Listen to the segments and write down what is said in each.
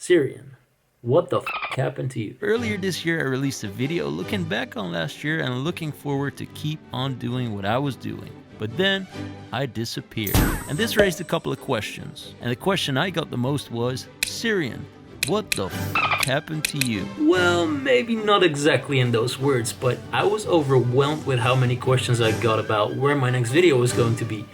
Cyrion, what the f happened to you? Earlier this year I released a video looking back on last year and looking forward to keep on doing what I was doing. But then I disappeared. And this raised a couple of questions. And the question I got the most was, Cyrion, what the f happened to you? Well, maybe not exactly in those words, but I was overwhelmed with how many questions I got about where my next video was going to be.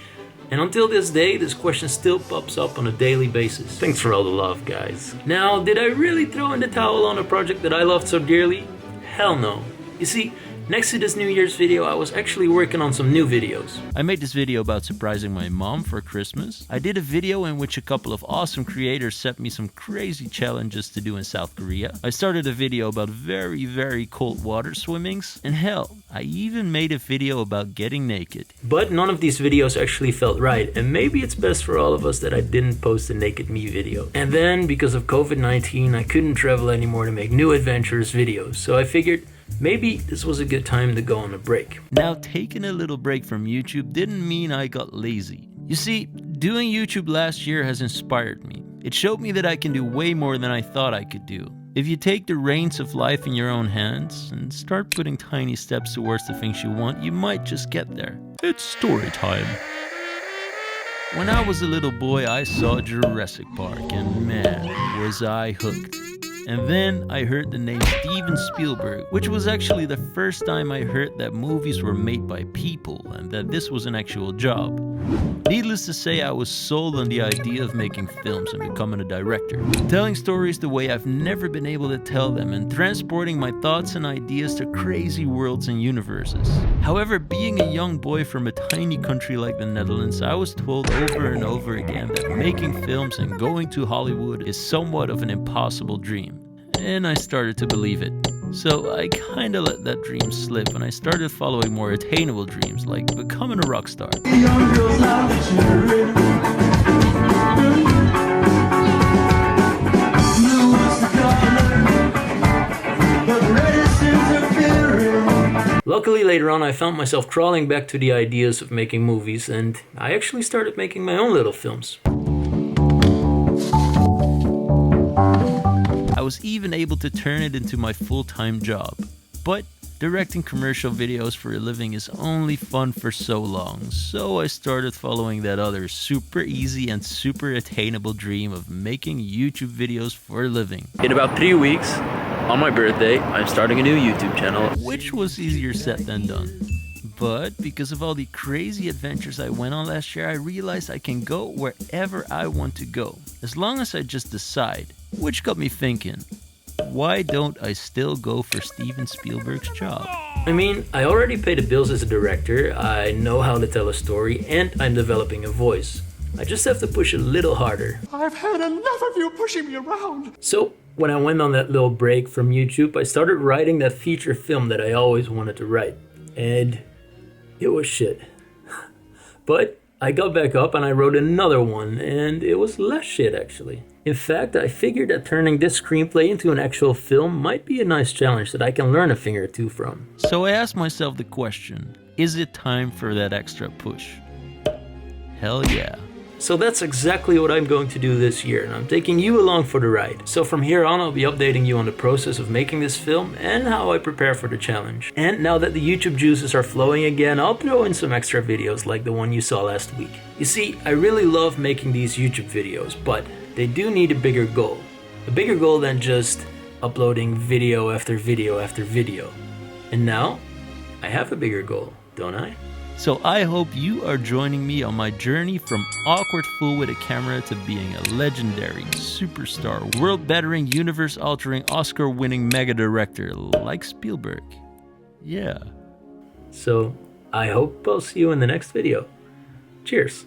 And until this day, this question still pops up on a daily basis. Thanks for all the love, guys. Now, did I really throw in the towel on a project that I loved so dearly? Hell no. You see, next to this New Year's video, I was actually working on some new videos. I made this video about surprising my mom for Christmas. I did a video in which a couple of awesome creators set me some crazy challenges to do in South Korea. I started a video about very cold water swimmings. And hell, I even made a video about getting naked. But none of these videos actually felt right, and maybe it's best for all of us that I didn't post a naked me video. And then, because of COVID-19, I couldn't travel anymore to make new adventurous videos, so I figured maybe this was a good time to go on a break. Now, taking a little break from YouTube didn't mean I got lazy. You see, doing YouTube last year has inspired me. It showed me that I can do way more than I thought I could do. If you take the reins of life in your own hands and start putting tiny steps towards the things you want, you might just get there. It's story time. When I was a little boy, I saw Jurassic Park, and man, was I hooked. And then I heard the name Steven Spielberg, which was actually the first time I heard that movies were made by people and that this was an actual job. Needless to say, I was sold on the idea of making films and becoming a director. Telling stories the way I've never been able to tell them and transporting my thoughts and ideas to crazy worlds and universes. However, being a young boy from a tiny country like the Netherlands, I was told over and over again that making films and going to Hollywood is somewhat of an impossible dream. And I started to believe it. So I kinda let that dream slip and I started following more attainable dreams like becoming a rock star. Luckily, later on, I found myself crawling back to the ideas of making movies, and I actually started making my own little films. I was even able to turn it into my full-time job. But directing commercial videos for a living is only fun for so long, so I started following that other super easy and super attainable dream of making YouTube videos for a living. In about 3 weeks, on my birthday, I'm starting a new YouTube channel. Which was easier said than done. But because of all the crazy adventures I went on last year, I realized I can go wherever I want to go, as long as I just decide. Which got me thinking, why don't I still go for Steven Spielberg's job? I mean, I already pay the bills as a director, I know how to tell a story, and I'm developing a voice. I just have to push a little harder. I've had enough of you pushing me around. So, when I went on that little break from YouTube, I started writing that feature film that I always wanted to write. And it was shit. But I got back up and I wrote another one, and it was less shit actually. In fact, I figured that turning this screenplay into an actual film might be a nice challenge that I can learn a thing or two from. So I asked myself the question, is it time for that extra push? Hell yeah. So that's exactly what I'm going to do this year, and I'm taking you along for the ride. So from here on, I'll be updating you on the process of making this film and how I prepare for the challenge. And now that the YouTube juices are flowing again, I'll throw in some extra videos like the one you saw last week. You see, I really love making these YouTube videos, but they do need a bigger goal. A bigger goal than just uploading video after video after video. And now, I have a bigger goal, don't I? So I hope you are joining me on my journey from awkward fool with a camera to being a legendary, superstar, world-bettering, universe-altering, Oscar-winning mega director like Spielberg. Yeah. So, I hope I'll see you in the next video. Cheers.